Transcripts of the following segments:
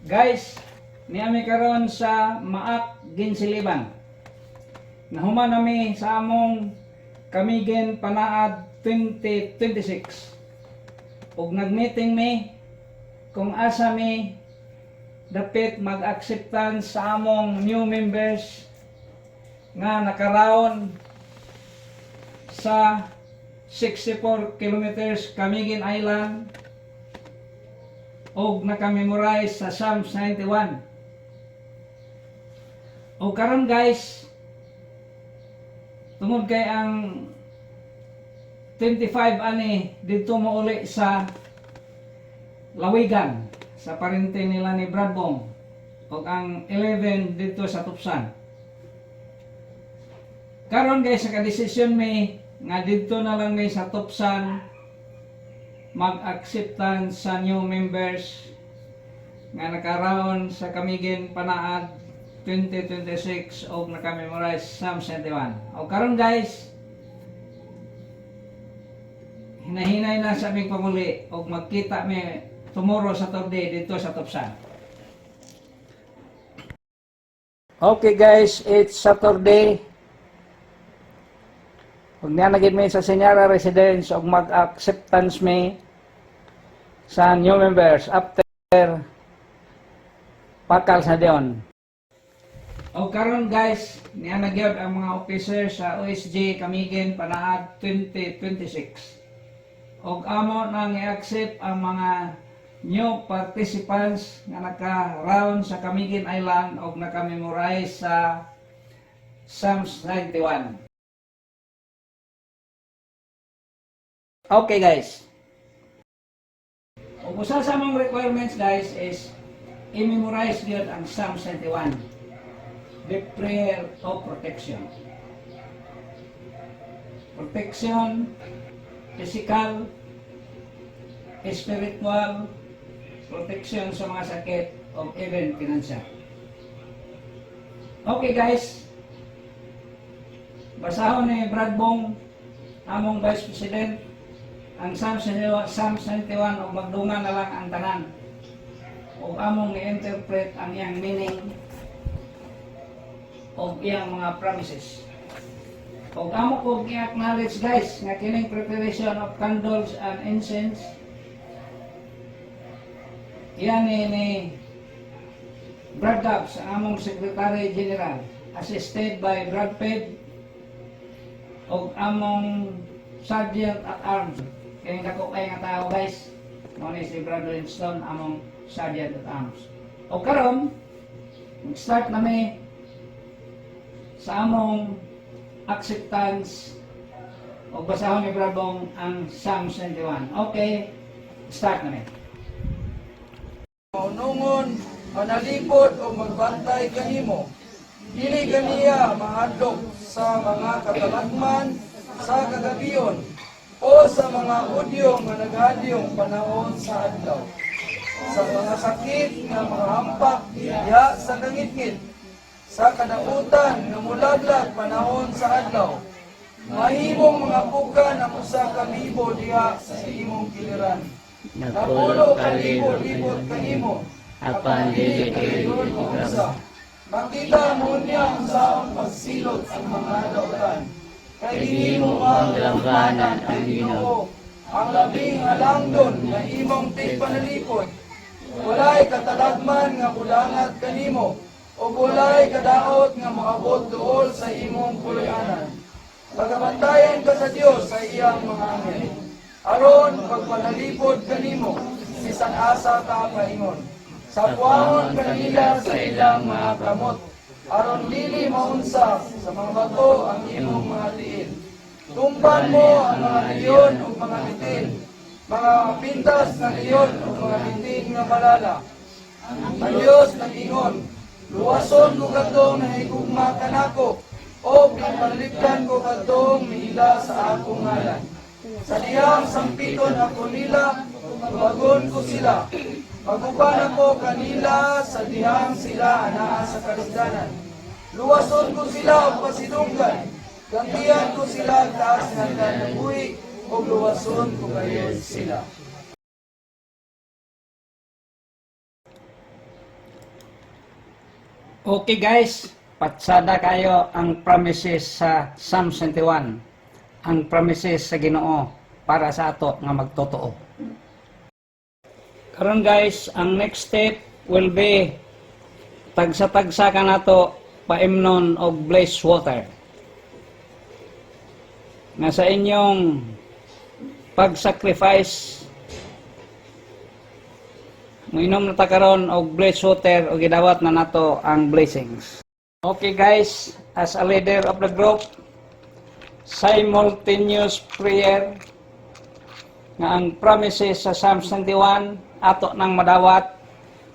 Guys, niami karon sa Maak Ginsiliban. Nahuman nami sa among Kamigen Panaad 2026. Ug nagmeeting mi kung asa mi dapit mag-acceptance sa among new members nga nakaraon sa 64 kilometers Camiguin Island og nakamemorize sa Psalms 91. O karon guys, tungod kay ang 25 ani dito mo uli sa Lawigan sa parente nila ni Bradbong og ang 11 dito sa Tupsan. Karon guys, naka-desisyon mi nga dito na lang mi sa Tupsan mag-acceptance sa new members nga nakaraon sa Kamigen Panaad 2026 o nakamemorize Psalm 71. O karon guys, hinahinay na sa aming pamuli o magkita mi tomorrow Saturday dito sa Tupsan. Okay guys, it's Saturday. Huwag na naging may sa Senyara Residence o mag-acceptance may sa new members after pakal sa Deon. O karon guys, niya nagyod ang mga officers sa OSG Kamigen Panaad 2026. O amo nang i-accept ang mga new participants nga naka-round sa Camiguin Island o naka-memorize sa Psalms 91. Okay guys. Kung usa sa mga requirements guys is i-memorize yun ang Psalm 71. The prayer of protection. Protection, physical, spiritual, protection sa mga sakit o even financial. Okay guys. Basahon ni Bradbong, among Vice President, ang Psalm 91 o magdungan na lang ang tanan o among i-interpret ang iyang meaning o iyang mga promises o amo ko i-acknowledge guys nga kining preparation of candles and incense yan ni Brad Dubs, ang among Secretary General, assisted by Brad Ped o among Sergeant at Arms. Kaya dako kay nga tao guys, mo ni si Brad Winston among Sergeant at Arms. O karon, mag-start na mi sa among acceptance o basahon ni Bradbong ang Psalm 71. Okay, start na mi. Maunungon, manalipod o magbantay kanimo. Dili ganiya mahadlok sa mga katalagman sa kagabiyon o sa mga udyo nga naghadyong panahon sa adlaw. Sa mga sakit nga mga hampak diha sa kangitngit, sa kadautan nga mulaglag panahon sa adlaw. Mahimong mga bukan ang usa ka libo diha sa imong kiliran. Napulo ka libo-libot kanimo, apan dili kayo usa. Makita mo niya ang saong pagsilot ang mga dautan. Kay himo ang labanan ang Ginoo, ang labing halangdon nga imong tigpanalipod. Walay katalagman nga bulangat kanimo, o walay kadaot nga moabot duol sa imong puloy-anan. Pagabantayan ka sa Dios sa iyang mga anghel. Aron pagpanalipod kanimo, bisan asa ka paingon. Sapuahon kanila sa ilang mga kamot. Aron dili maunsa sa mga bato ang imong mga tiil. Tumban mo ang mga leon o mga bitin, mga pintas na leon o mga bitin nga malala. Ang Diyos nag-ingon, luwason ko kadtong nahigugma kanako, o pinagpaligtan ko kadtong miila sa akong ngalan. Sa dihang sampiton ako nila, tubagon ko sila. Paguban ako kanila sa dihang sila anaa sa kalugdanan. Luwason ko sila o pasidunggan. Gantihan ko sila taas ng kanabuhi o luwason ko kayo sila. Okay guys, patsada kayo ang promises sa Psalm 21. Ang promises sa Ginoo para sa ato nga magtotoo. Karon guys, ang next step will be tagsa-tagsa ka nato paimnon og blessed water. Nga sa inyong pag-sacrifice Minom na ta karon og blessed water o gidawat na nato ang blessings. Okay guys, as a leader of the group, simultaneous prayer nga ang promises sa Psalm 91 ato nang madawat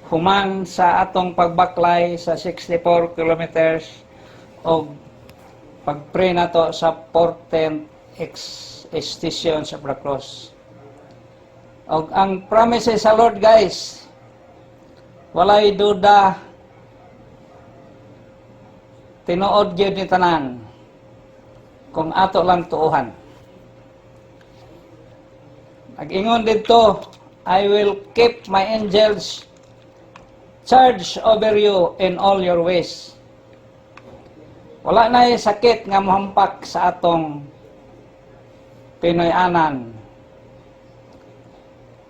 human sa atong pagbaklay sa 64 kilometers o pagpray nato sa 14th extension sa the cross. Og ang promises sa Lord guys, walay duda, tinuod gyud ni tanan kung ato lang tuuhan. Nag-ingon dito, I will keep my angels charge over you in all your ways. Wala na sakit nga mohampak sa atong Pinoy-anan.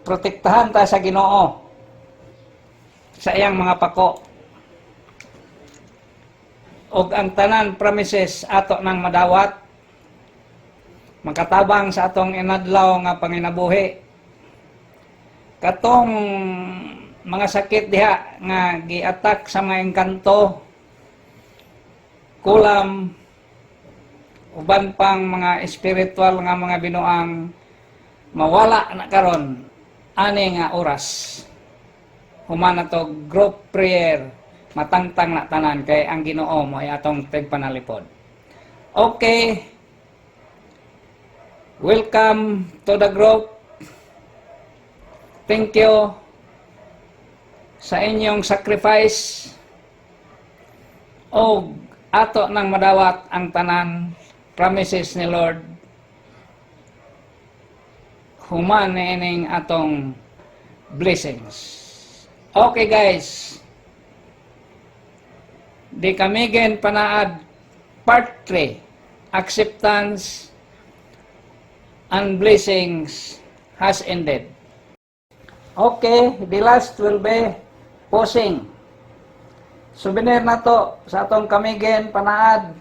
Protektahan ta sa Ginoo sa iyang mga pako. Og ang tanan promises ato nang madawat makatabang sa atong inadlaw nga panginabuhi. Katong mga sakit diha nga gi-attack sa mga engkanto, kulam, uban pang mga espiritual nga mga binuang mawala na karon ani nga oras. Human na to group prayer, matangtang na tanan kay ang Ginoo mo ay atong tigpanalipod. Okay. Welcome to the group. Thank you sa inyong sacrifice. O ato nang madawat ang tanan promises ni Lord. Human na ining atong blessings. Okay guys, di kami gen panaad part 3, acceptance and blessings has ended. Okay, the last will be posing. Souvenir na to sa atong kami gen panaad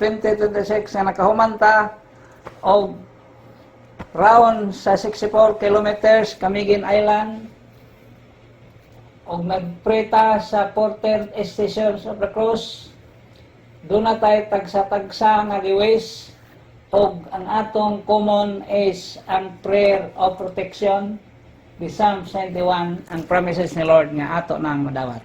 2026 na nakahumanta o round sa 64 kilometers Camiguin Island og nagpreta sa 14th station of the cross. Doon na tayo tagsa-tagsa nga giways og ang atong common is ang prayer of protection, the Psalm 91, ang promises ni Lord nga ato nang madawat.